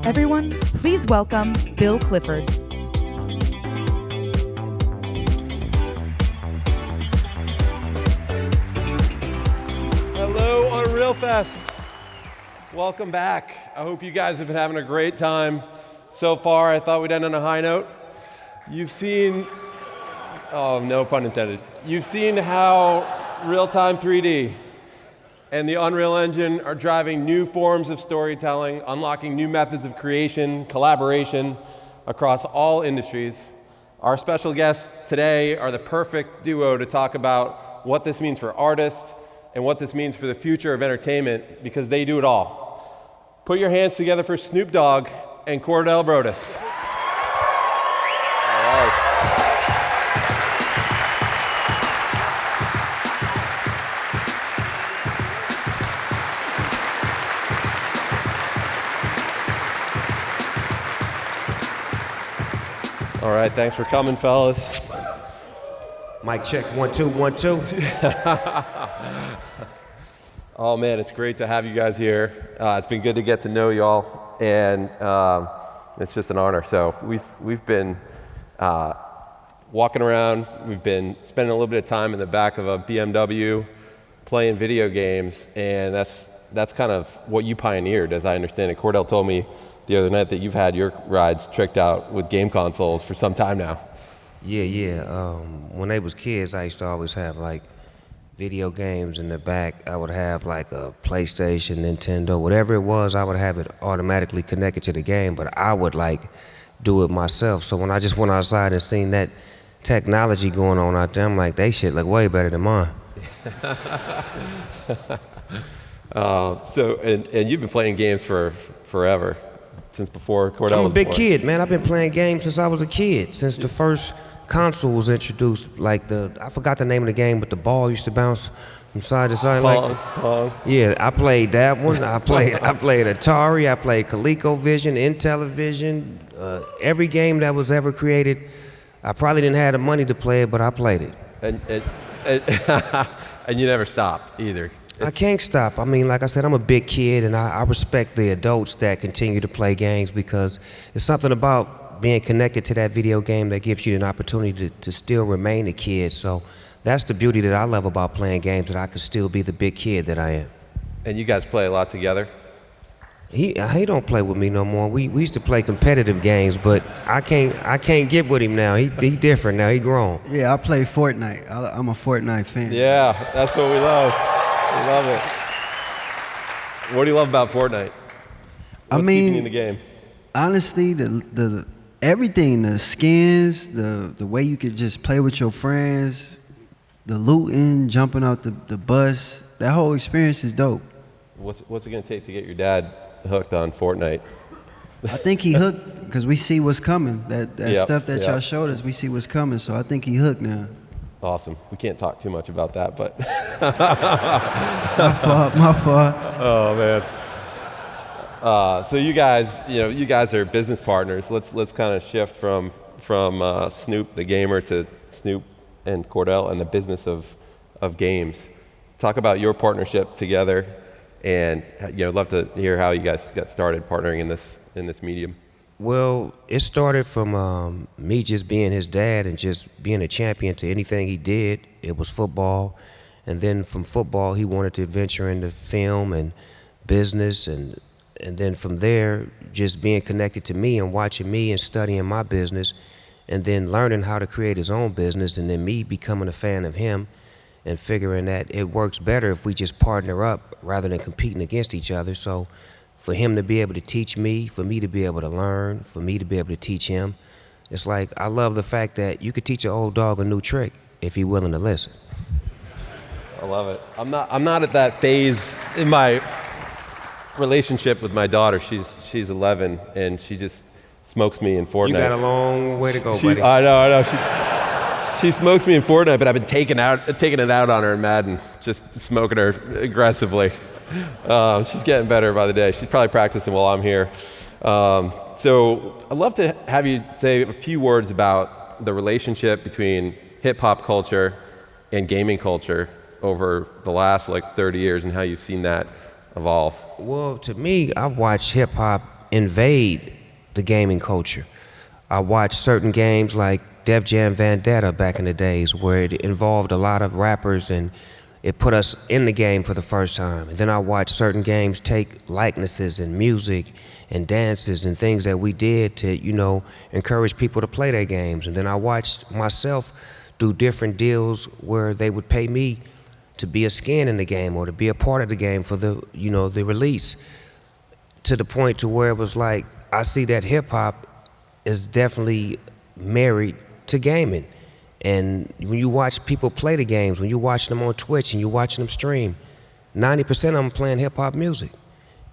Everyone, please welcome Bill Clifford. Hello, Unreal Fest. Welcome back. I hope you guys have been having a great time so far. I thought we'd end on a high note. You've seen, oh, no pun intended. You've seen how real-time 3D and the Unreal Engine are driving new forms of storytelling, unlocking new methods of creation, collaboration across all industries. Our special guests today are the perfect duo to talk about what this means for artists and what this means for the future of entertainment, because they do it all. Put your hands together for Snoop Dogg and Cordell Broadus. All right, thanks for coming, fellas. Mic check, 1 2 1 2. Oh man, it's great to have you guys here. It's been good to get to know y'all, and it's just an honor. So we've been walking around. We've been spending a little bit of time in the back of a BMW, playing video games, and that's kind of what you pioneered, as I understand it. Cordell told me the other night that you've had your rides tricked out with game consoles for some time now. Yeah. When they was kids, I used to always have like video games in the back. I would have like a PlayStation, Nintendo, whatever it was, I would have it automatically connected to the game, but I would like do it myself. So when I just went outside and seen that technology going on out there, I'm like, they shit look way better than mine. And you've been playing games for forever. Since before Cordell was born. I'm a big kid, man. I've been playing games since I was a kid, since the first console was introduced. Like I forgot the name of the game, but the ball used to bounce from side to side. Pong. Yeah, I played that one. I played Atari. I played ColecoVision, Intellivision. Every game that was ever created. I probably didn't have the money to play it, but I played it. And you never stopped either. I can't stop. I mean, like I said, I'm a big kid, and I respect the adults that continue to play games, because it's something about being connected to that video game that gives you an opportunity to still remain a kid. So that's the beauty that I love about playing games, that I can still be the big kid that I am. And you guys play a lot together? He don't play with me no more. We used to play competitive games, but I can't get with him now. He different now. He grown. Yeah, I play Fortnite. I'm a Fortnite fan. Yeah, that's what we love. We love it. What do you love about Fortnite? What's keeping you in the game? Honestly, the everything, the skins, the way you could just play with your friends, the looting, jumping out the bus, that whole experience is dope. What's it gonna take to get your dad hooked on Fortnite? I think he hooked because we see what's coming. That stuff that y'all showed us, we see what's coming. So I think he hooked now. Awesome. We can't talk too much about that, but my fault. Oh man. So you guys are business partners. Let's kind of shift from Snoop the gamer to Snoop and Cordell and the business of games. Talk about your partnership together, and I'd love to hear how you guys got started partnering in this medium. Well, it started from me just being his dad and just being a champion to anything he did. It was football, and then from football he wanted to venture into film and business, and then from there just being connected to me and watching me and studying my business, and then learning how to create his own business, and then me becoming a fan of him and figuring that it works better if we just partner up rather than competing against each other. So for him to be able to teach me, for me to be able to learn, for me to be able to teach him. It's like, I love the fact that you could teach an old dog a new trick if he's willing to listen. I love it. I'm not at that phase in my relationship with my daughter. She's 11 and she just smokes me in Fortnite. You got a long way to go, buddy. I know. She smokes me in Fortnite, but I've been taking it out on her in Madden, just smoking her aggressively. She's getting better by the day. She's probably practicing while I'm here. So I'd love to have you say a few words about the relationship between hip hop culture and gaming culture over the last 30 years and how you've seen that evolve. Well, to me, I've watched hip hop invade the gaming culture. I watched certain games like Def Jam Vendetta back in the days where it involved a lot of rappers and it put us in the game for the first time. And then I watched certain games take likenesses and music and dances and things that we did to, encourage people to play their games. And then I watched myself do different deals where they would pay me to be a skin in the game or to be a part of the game for the release, to the point to where it was like, I see that hip hop is definitely married to gaming. And when you watch people play the games, when you watch them on Twitch and you watching them stream, 90% of them playing hip hop music.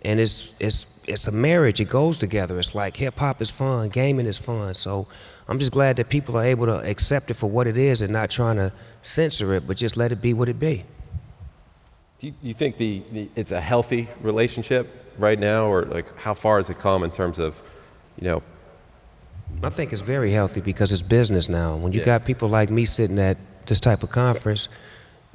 And it's a marriage, it goes together. It's like hip hop is fun, gaming is fun. So I'm just glad that people are able to accept it for what it is and not trying to censor it, but just let it be what it be. Do you think it's a healthy relationship right now, or like how far has it come in terms of, I think it's very healthy because it's business now. When you got people like me sitting at this type of conference,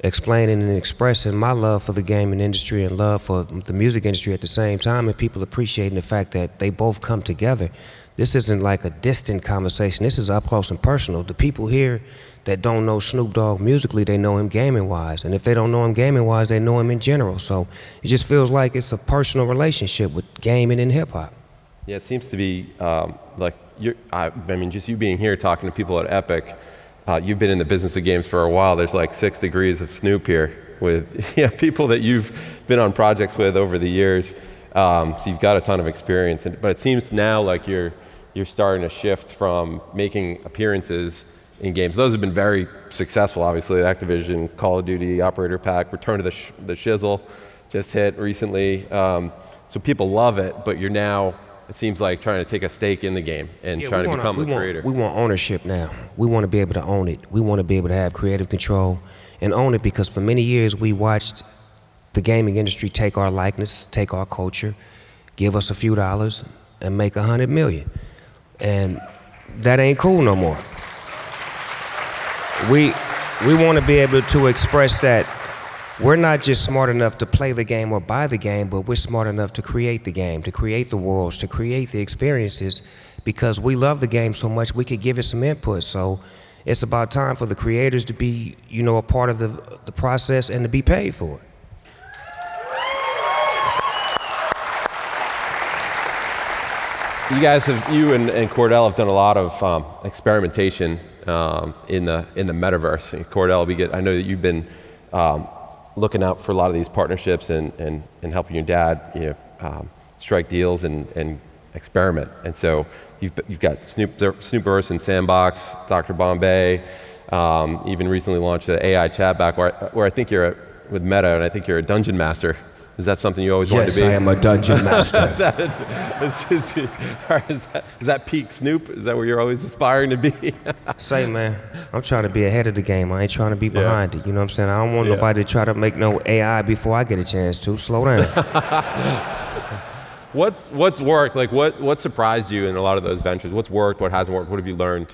explaining and expressing my love for the gaming industry and love for the music industry at the same time, and people appreciating the fact that they both come together. This isn't like a distant conversation. This is up close and personal. The people here that don't know Snoop Dogg musically, they know him gaming-wise. And if they don't know him gaming-wise, they know him in general. So it just feels like it's a personal relationship with gaming and hip-hop. Yeah, it seems to be just you being here talking to people at Epic, you've been in the business of games for a while. There's like 6 degrees of Snoop here with people that you've been on projects with over the years. So you've got a ton of experience. But it seems now like you're starting to shift from making appearances in games. Those have been very successful, obviously. Activision, Call of Duty, Operator Pack, Return to the Shizzle just hit recently. So people love it, but you're now, it seems like, trying to take a stake in the game and trying to become a creator. We want ownership now. We want to be able to own it. We want to be able to have creative control and own it, because for many years we watched the gaming industry take our likeness, take our culture, give us a few dollars and make 100 million. And that ain't cool no more. We want to be able to express that we're not just smart enough to play the game or buy the game, but we're smart enough to create the game, to create the worlds, to create the experiences, because we love the game so much we could give it some input. So it's about time for the creators to be, a part of the process and to be paid for it. You and Cordell have done a lot of experimentation in the metaverse. Cordell, I know that you've been looking out for a lot of these partnerships and helping your dad, strike deals and experiment. And so you've got Snoopverse and Sandbox, Dr. Bombay, even recently launched an AI chatbot where I think you're with Meta, and I think you're a dungeon master. Is that something you always wanted to be? Yes, I am a dungeon master. Is that peak Snoop? Is that where you're always aspiring to be? Say, man, I'm trying to be ahead of the game. I ain't trying to be behind it. You know what I'm saying? I don't want nobody to try to make no AI before I get a chance to. Slow down. What's worked? Like what surprised you in a lot of those ventures? What's worked? What hasn't worked? What have you learned?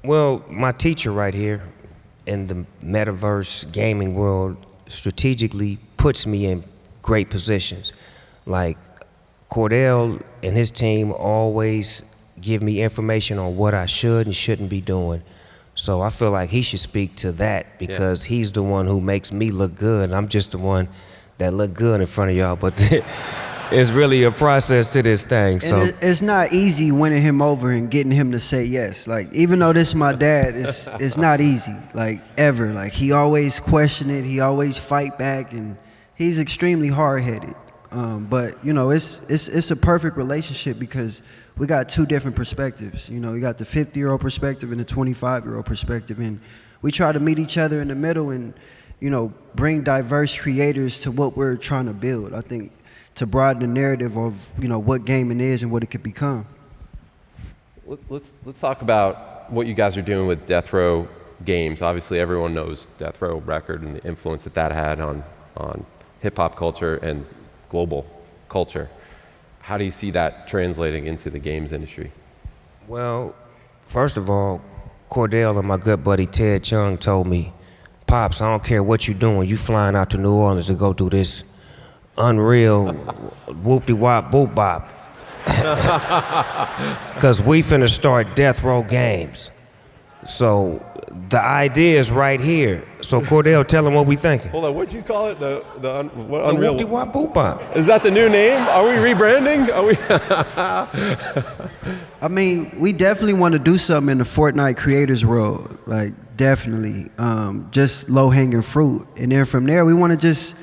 Well, my teacher right here in the metaverse gaming world strategically puts me in great positions. Like Cordell and his team always give me information on what I should and shouldn't be doing. So I feel like he should speak to that, because he's the one who makes me look good. I'm just the one that look good in front of y'all, but it's really a process to this thing. So it's not easy winning him over and getting him to say yes. Like, even though this is my dad, it's not easy, like, ever. Like, he always question it, he always fight back, and he's extremely hard-headed. But it's a perfect relationship because we got 2 different perspectives. You got the 50-year-old perspective and the 25-year-old perspective, and we try to meet each other in the middle and bring diverse creators to what we're trying to build. I think to broaden the narrative of what gaming is and what it could become. Let's talk about what you guys are doing with Death Row Games. Obviously, everyone knows Death Row Record and the influence that had on hip-hop culture and global culture. How do you see that translating into the games industry? Well, first of all, Cordell and my good buddy Ted Chung told me, "Pops, I don't care what you're doing, you flying out to New Orleans to go do this unreal whoop-de-wop boop-bop Because we finna start Death Row Games. So the idea is right here. So Cordell, tell them what we thinking. Hold on, what'd you call it? Unreal? The whoop boop bop. Is that the new name? Are we rebranding? Are we? I mean, we definitely want to do something in the Fortnite creators world, like definitely, just low hanging fruit, and then from there we want to just,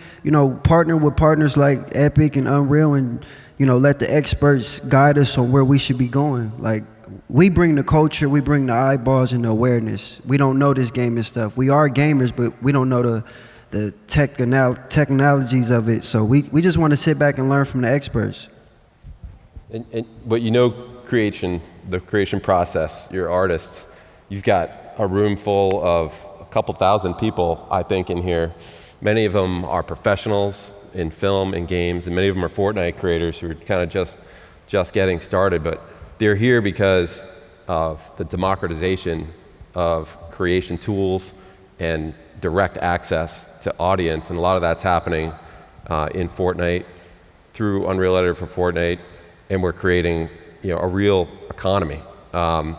partner with partners like Epic and Unreal, and let the experts guide us on where we should be going. Like, we bring the culture, we bring the eyeballs and the awareness. We don't know this gaming stuff. We are gamers, but we don't know the technologies of it. So we just want to sit back and learn from the experts. But the creation process, you're artists. You've got a room full of a couple thousand people, I think, in here. Many of them are professionals in film and games, and many of them are Fortnite creators who are kind of just getting started. But they're here because of the democratization of creation tools and direct access to audience, and a lot of that's happening in Fortnite through Unreal Editor for Fortnite, and we're creating a real economy. And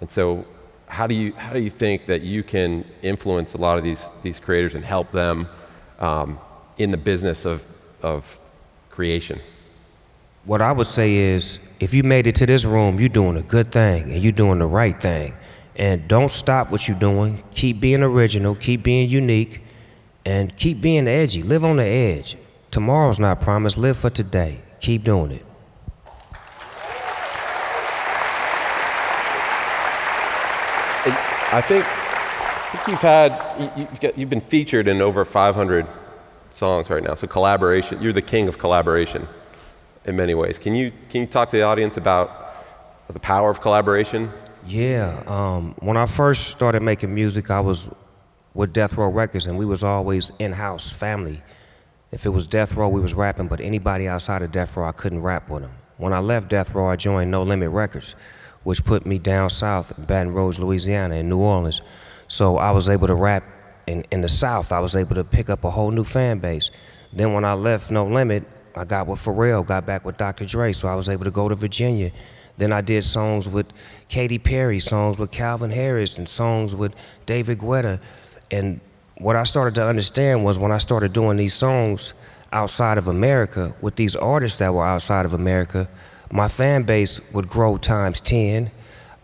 so, how do you think that you can influence a lot of these creators and help them in the business of creation? What I would say is, if you made it to this room, you're doing a good thing and you're doing the right thing. And don't stop what you're doing. Keep being original, keep being unique, and keep being edgy. Live on the edge. Tomorrow's not promised. Live for today. Keep doing it. I think you've been featured in over 500 songs right now. So collaboration, you're the king of collaboration in many ways. Can you talk to the audience about the power of collaboration? Yeah, when I first started making music, I was with Death Row Records, and we was always in-house family. If it was Death Row, we was rapping, but anybody outside of Death Row, I couldn't rap with them. When I left Death Row, I joined No Limit Records, which put me down south in Baton Rouge, Louisiana, in New Orleans. So I was able to rap in the South. I was able to pick up a whole new fan base. Then when I left No Limit, I got with Pharrell, got back with Dr. Dre, so I was able to go to Virginia. Then I did songs with Katy Perry, songs with Calvin Harris, and songs with David Guetta. And what I started to understand was when I started doing these songs outside of America with these artists that were outside of America, my fan base would grow times 10.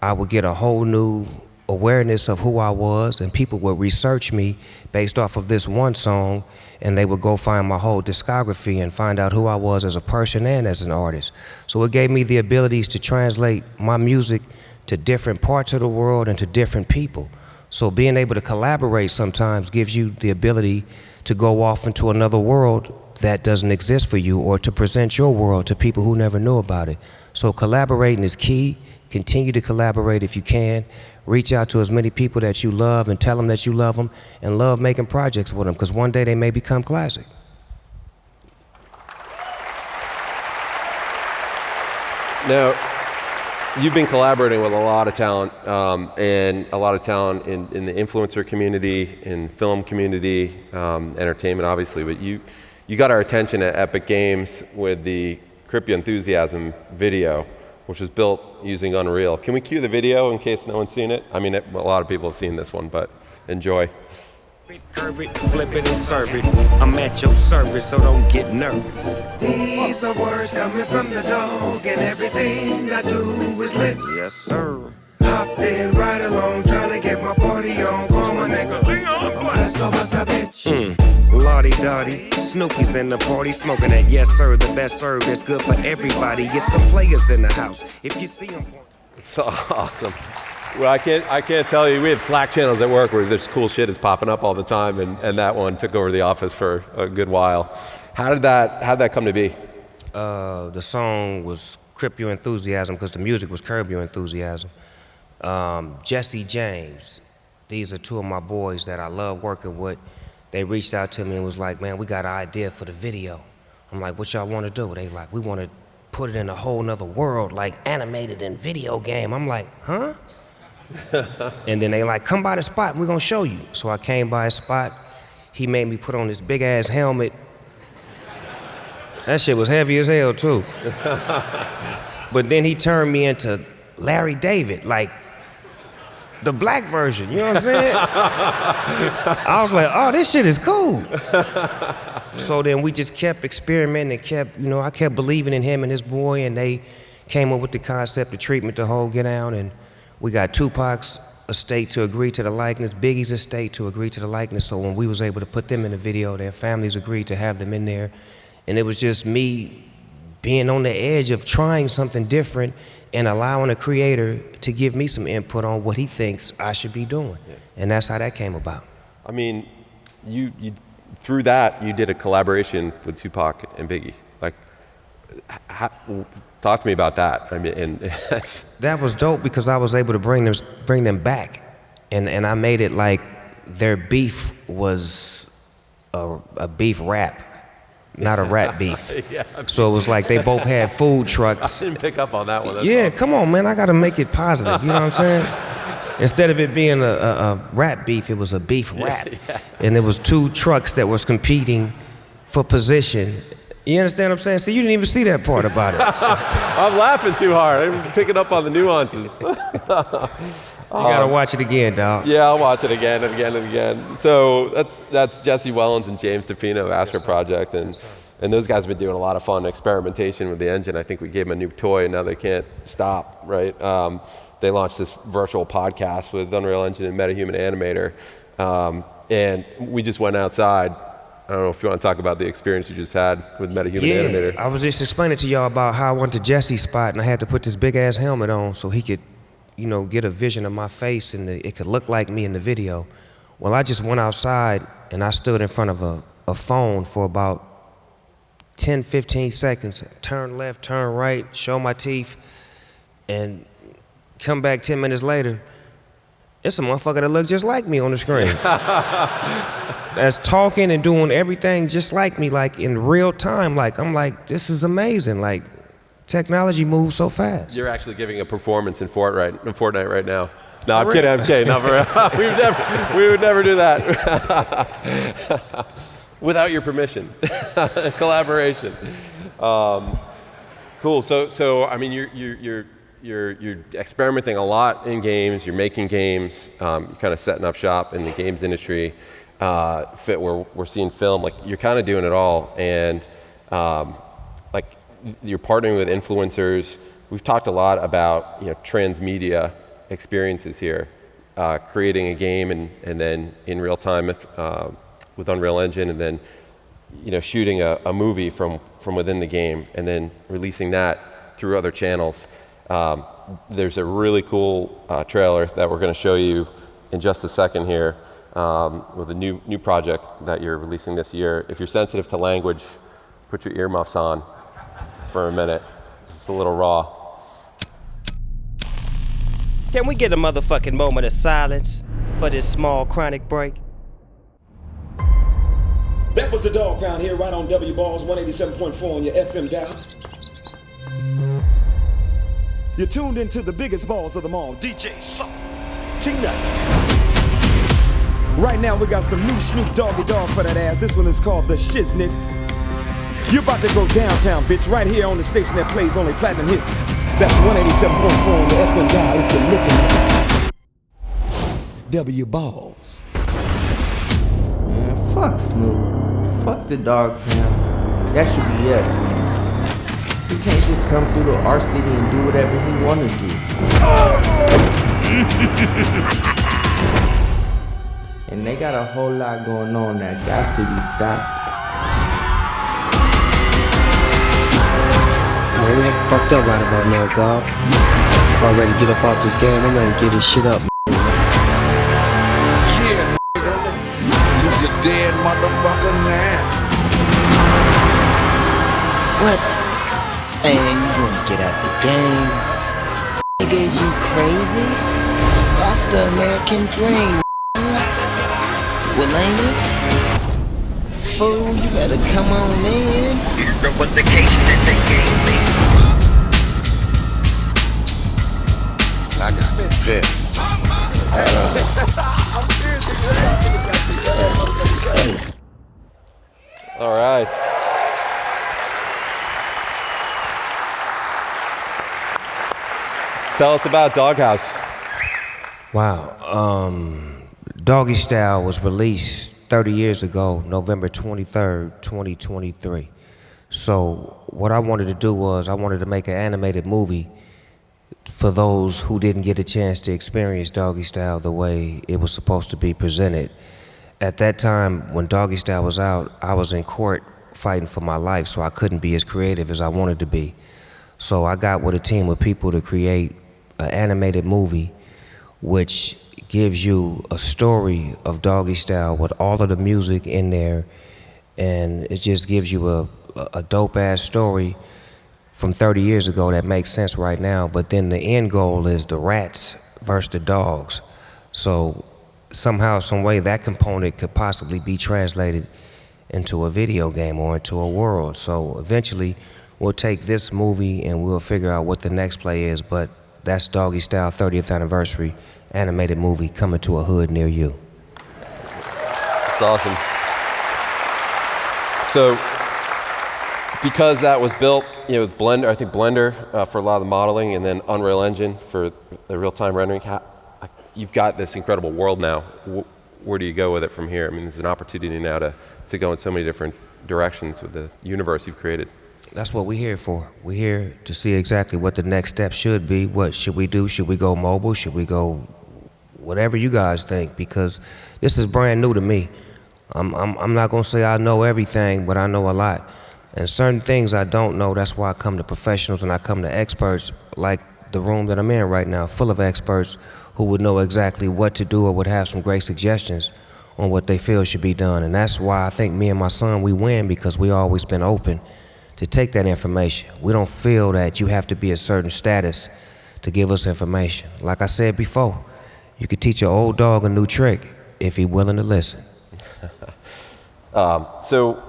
I would get a whole new awareness of who I was, and people would research me based off of this one song, and they would go find my whole discography and find out who I was as a person and as an artist. So it gave me the abilities to translate my music to different parts of the world and to different people. So being able to collaborate sometimes gives you the ability to go off into another world that doesn't exist for you, or to present your world to people who never knew about it. So collaborating is key. Continue to collaborate if you can. Reach out to as many people that you love and tell them that you love them, and love making projects with them, because one day they may become classic. Now, you've been collaborating with a lot of talent, and a lot of talent in the influencer community, in film community, entertainment obviously, but you got our attention at Epic Games with the Crypto Enthusiasm video, which was built using Unreal. Can we cue the video in case no one's seen it? I mean, a lot of people have seen this one, but enjoy. Curve it, flip it, and serve it. I'm at your service, so don't get nervous. These are words coming from the dog, and everything I do is lit. Yes, sir. Hop in right along, trying to get my party on. Call my nigga Leon. Let's go bust a bitch. Lottie Dottie, Snoopy's in the party smoking that. Yes, sir, the best serve that's good for everybody. Get some players in the house. If you see them. So awesome. Well, I can't tell you. We have Slack channels at work where there's cool shit is popping up all the time, and that one took over the office for a good while. How did that come to be? The song was Crip Your Enthusiasm because the music was Curb Your Enthusiasm. Jesse James, these are two of my boys that I love working with. They reached out to me and was like, man, we got an idea for the video. I'm like, what y'all want to do? They like, we want to put it in a whole nother world, like animated in video game. I'm like, huh? And then they like, come by the spot, we're gonna show you. So I came by a spot. He made me put on this big ass helmet. That shit was heavy as hell too. But then he turned me into Larry David, like the black version, you know what I'm saying? I was like, oh, this shit is cool. So then we just kept experimenting and I kept believing in him and his boy, and they came up with the concept, the treatment, the whole get out, and we got Tupac's estate to agree to the likeness, Biggie's estate to agree to the likeness, so when we was able to put them in the video, their families agreed to have them in there, and it was just me being on the edge of trying something different and allowing a creator to give me some input on what he thinks I should be doing. Yeah. And that's how that came about. I mean, you through that, you did a collaboration with Tupac and Biggie. Like, talk to me about that. I mean, and that was dope because I was able to bring them back. And I made it like their beef was a beef rap. Not a rat beef. Yeah, so it was like they both had food trucks. I didn't pick up on that one. That's yeah, awesome. Come on, man. I got to make it positive. You know what I'm saying? Instead of it being a rap beef, it was a beef rap. Yeah. And there was two trucks that was competing for position. You understand what I'm saying? See, you didn't even see that part about it. I'm laughing too hard. I'm picking up on the nuances. You gotta watch it again, dog. Yeah, I'll watch it again and again and again. So that's Jesse Wellens and James DeFino of Astro Project, and those guys have been doing a lot of fun experimentation with the engine. I think we gave them a new toy, and now they can't stop, right? They launched this virtual podcast with Unreal Engine and MetaHuman Animator, and we just went outside. I don't know if you want to talk about the experience you just had with MetaHuman Animator. I was just explaining to y'all about how I went to Jesse's spot, and I had to put this big-ass helmet on so he could get a vision of my face and it could look like me in the video. Well, I just went outside and I stood in front of a phone for about 10, 15 seconds. Turn left, turn right, show my teeth, and come back 10 minutes later. It's a motherfucker that looked just like me on the screen. That's talking and doing everything just like me, like in real time. Like, I'm like, this is amazing. Like, technology moves so fast. You're actually giving a performance in Fortnite right now. No, I'm kidding. Not for real. We would never do that without your permission. Collaboration. Cool. So I mean, you're experimenting a lot in games. You're making games. You're kind of setting up shop in the games industry. Fit where we're seeing film. Like, you're kind of doing it all, and you're partnering with influencers. We've talked a lot about transmedia experiences here, creating a game and then in real time with Unreal Engine, and then shooting a movie from within the game and then releasing that through other channels. There's a really cool trailer that we're going to show you in just a second here with a new project that you're releasing this year. If you're sensitive to language, put your earmuffs on for a minute. Just a little raw. Can we get a motherfucking moment of silence for this small chronic break? That was the Dog Pound here, right on W Balls 187.4 on your FM dial. You're tuned into the biggest balls of them all, DJ Salt, T-Nuts. Right now we got some new Snoop Doggy Dogg for that ass. This one is called The Shiznit. You're about to go downtown, bitch, right here on the station that plays only platinum hits. That's 187.4 on the FM dial if you're looking at W Balls. Man, fuck Snoop. Fuck the Dog Pound. That should be yes, man. He can't just come through to our city and do whatever he wanna do. And they got a whole lot going on that got to be stopped. Man, we ain't fucked up right about now, dog. I'm ready to get up off this game. I'm ready to get this shit up. Yeah, nigga. You's a dead motherfucker now. What? Hey, you wanna get out the game? Nigga, you crazy? That's the American dream. Well, ain't it? Fool, you better come on in. So what's the case that they gave me? I got pissed. All right. Tell us about Doghouse. Wow. Doggystyle was released 30 years ago, November 23rd, 2023. So what I wanted to do was I wanted to make an animated movie for those who didn't get a chance to experience Doggystyle the way it was supposed to be presented. At that time, when Doggystyle was out, I was in court fighting for my life, so I couldn't be as creative as I wanted to be. So I got with a team of people to create an animated movie which gives you a story of Doggystyle with all of the music in there, and it just gives you a dope-ass story from 30 years ago that makes sense right now. But then the end goal is the rats versus the dogs. So somehow, some way, that component could possibly be translated into a video game or into a world. So eventually, we'll take this movie and we'll figure out what the next play is, but that's Doggystyle 30th anniversary animated movie coming to a hood near you. That's awesome. So, because that was built, with Blender, I think Blender for a lot of the modeling, and then Unreal Engine for the real-time rendering, you've got this incredible world now. Where do you go with it from here? I mean, there's an opportunity now to go in so many different directions with the universe you've created. That's what we're here for. We're here to see exactly what the next step should be. What should we do? Should we go mobile? Should we go whatever you guys think? Because this is brand new to me. I'm not gonna say I know everything, but I know a lot. And certain things I don't know, that's why I come to professionals and I come to experts like the room that I'm in right now, full of experts who would know exactly what to do or would have some great suggestions on what they feel should be done. And that's why I think me and my son, we win, because we always been open to take that information. We don't feel that you have to be a certain status to give us information. Like I said before, you could teach an old dog a new trick if he's willing to listen. So,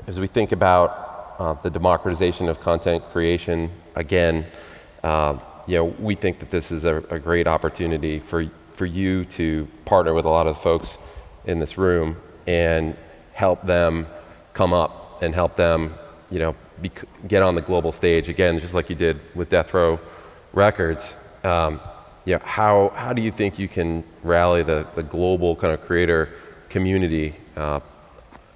as we think about the democratization of content creation, again, we think that this is a great opportunity for you to partner with a lot of the folks in this room and help them come up and help them, get on the global stage again, just like you did with Death Row Records. How do you think you can rally the global kind of creator community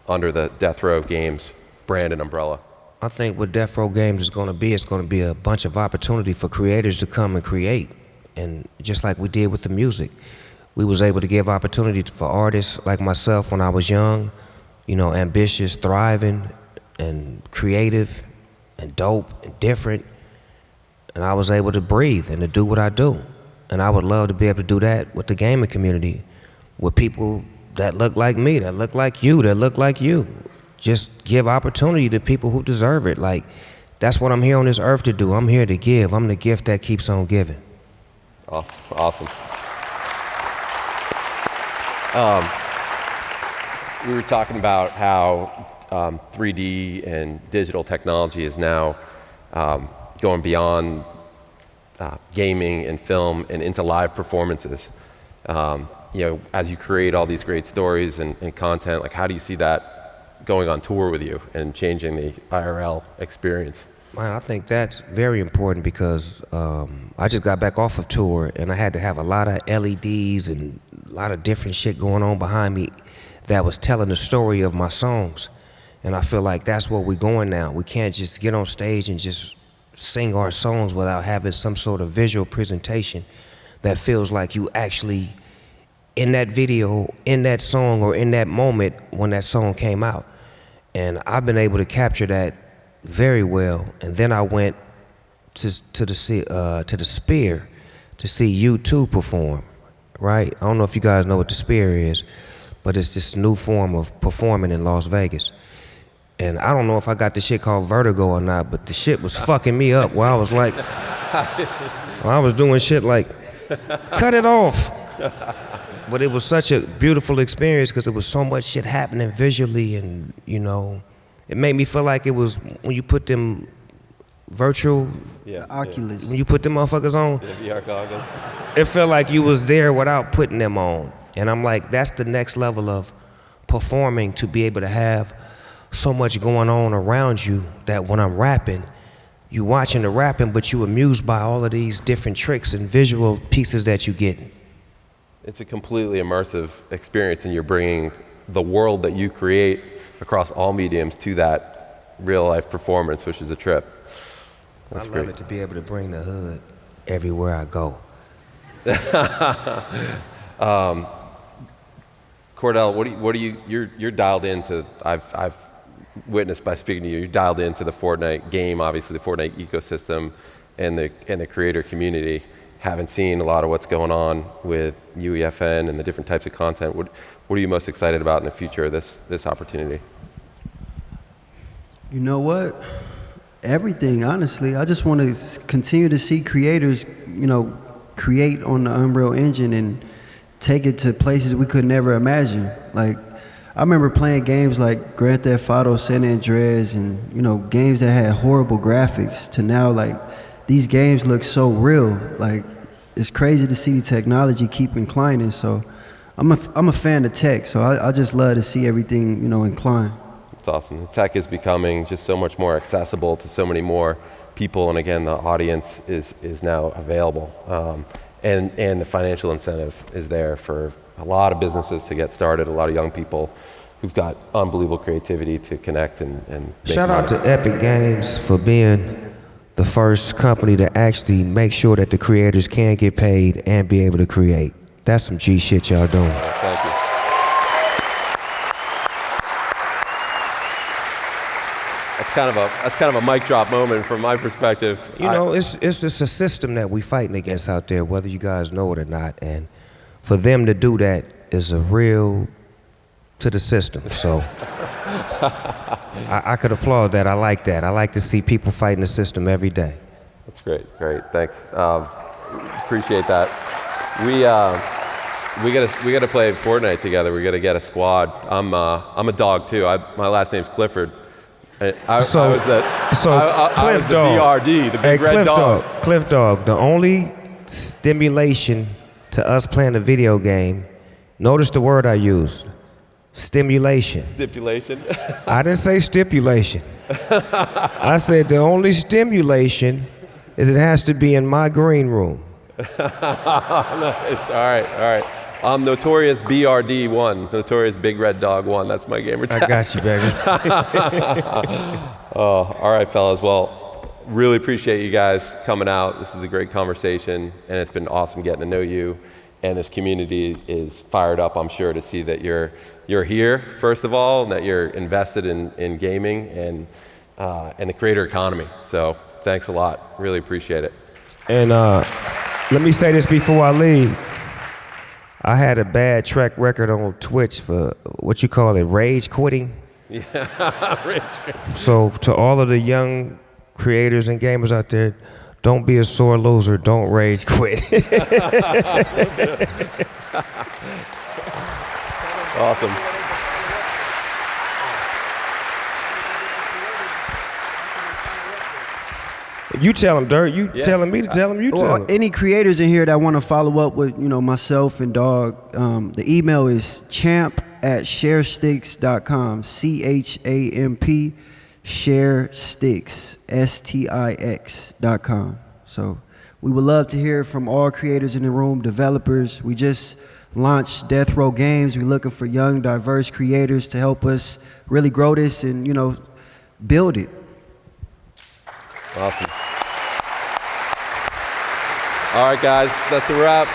under the Death Row Games brand and umbrella? I think what Death Row Games is going to be, it's going to be a bunch of opportunity for creators to come and create. And just like we did with the music, we was able to give opportunity for artists like myself when I was young, ambitious, thriving, and creative, and dope, and different. And I was able to breathe and to do what I do. And I would love to be able to do that with the gaming community, with people that look like me, that look like you, that look like you. Just give opportunity to people who deserve it. Like, that's what I'm here on this earth to do. I'm here to give. I'm the gift that keeps on giving. Awesome. We were talking about how 3D and digital technology is now going beyond gaming and film and into live performances. As you create all these great stories and content, like, how do you see that going on tour with you and changing the IRL experience? Man, I think that's very important because I just got back off of tour and I had to have a lot of LEDs and a lot of different shit going on behind me that was telling the story of my songs. And I feel like that's where we're going now. We can't just get on stage and just sing our songs without having some sort of visual presentation that feels like you actually in that video, in that song, or in that moment when that song came out. And I've been able to capture that very well. And then I went to the Sphere to see U2 perform, right? I don't know if you guys know what the Sphere is, but it's this new form of performing in Las Vegas. And I don't know if I got the shit called vertigo or not, but the shit was fucking me up where I was like, I was doing shit like, cut it off. But it was such a beautiful experience because there was so much shit happening visually, and it made me feel like it was when you put them virtual Oculus. When you put them motherfuckers on, VR goggles. It felt like you was there without putting them on. And I'm like, that's the next level of performing, to be able to have so much going on around you that when I'm rapping, you watching the rapping, but you amused by all of these different tricks and visual pieces that you get. It's a completely immersive experience, and you're bringing the world that you create across all mediums to that real-life performance, which is a trip. That's I love it to be able to bring the hood everywhere I go. Cordell, what do you? You're dialed into. I've witnessed by speaking to you. You're dialed into the Fortnite game, obviously the Fortnite ecosystem, and the creator community. Haven't seen a lot of what's going on with UEFN and the different types of content. What are you most excited about in the future of this opportunity? You know what? Everything, honestly. I just want to continue to see creators, create on the Unreal Engine and take it to places we could never imagine. Like, I remember playing games like Grand Theft Auto, San Andreas, and games that had horrible graphics. To now, like, these games look so real. Like, it's crazy to see the technology keep inclining. So, I'm a fan of tech. So I just love to see everything incline. It's awesome. The tech is becoming just so much more accessible to so many more people, and again, the audience is now available, and the financial incentive is there for a lot of businesses to get started, a lot of young people who've got unbelievable creativity to connect and make Shout money. out to Epic Games for being the first company to actually make sure that the creators can get paid and be able to create. That's some G shit y'all doing. Thank you. That's kind of a mic drop moment from my perspective. It's just a system that we fighting against out there, whether you guys know it or not. And for them to do that is a real to the system. So I could applaud that. I like that. I like to see people fighting the system every day. That's great. Thanks. Appreciate that. We gotta play Fortnite together. We gotta get a squad. I'm a dog too. My last name's Clifford. I was the BRD, the big red dog. Cliff Dog, the only stimulation to us playing a video game, notice the word I used, stimulation. Stipulation? I didn't say stipulation. I said the only stimulation is it has to be in my green room. Nice. All right. I'm Notorious BRD1, Notorious Big Red Dog 1. That's my gamer tag. I got you, baby. All right, fellas. Well, really appreciate you guys coming out. This is a great conversation, and it's been awesome getting to know you. And this community is fired up, I'm sure, to see that you're here, first of all, and that you're invested in gaming and the creator economy. So thanks a lot. Really appreciate it. And let me say this before I leave. I had a bad track record on Twitch for what you call it, rage quitting. Yeah, rage quitting. So to all of the young creators and gamers out there, don't be a sore loser, don't rage quit. Awesome. You tell them, Dirt. You telling me to tell them. You tell them. Any creators in here that want to follow up with myself and Dog, the email is champ@sharesticks.com. CHAMP sharesticks STIX.com. So we would love to hear from all creators in the room, developers. We just launched Death Row Games. We're looking for young, diverse creators to help us really grow this and build it. Awesome. All right, guys, that's a wrap.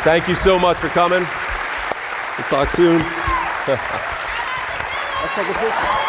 Thank you so much for coming. We'll talk soon. Let's take a picture.